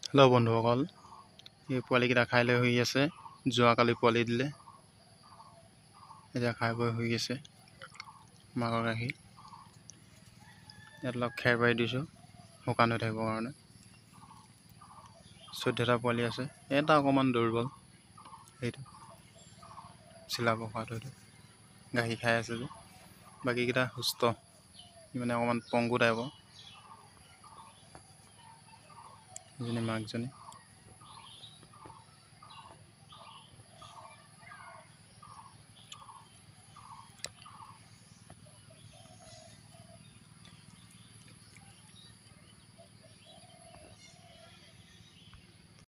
Hello' বন্ধুসকল, এই পোৱালিকেইটা খাই লৈ শুই আছে। যোৱাকালি পোৱালি দিলে, এতিয়া খাই বৈ শুই আছে। মাকৰ গাখীৰ ইয়াত অলপ খেৰ পাৰি দিছোঁ শুকান হৈ থাকিবৰ কাৰণে। 14টা পোৱালি আছে, এটা অকণমান দুৰ্বল, সেইটো চিলাব খোৱাটো সেইটো গাখীৰ খাই আছে যে। বাকীকেইটা সুস্থ, মানে অকণমান পংগু টাইপৰ। এজনী মাকজনী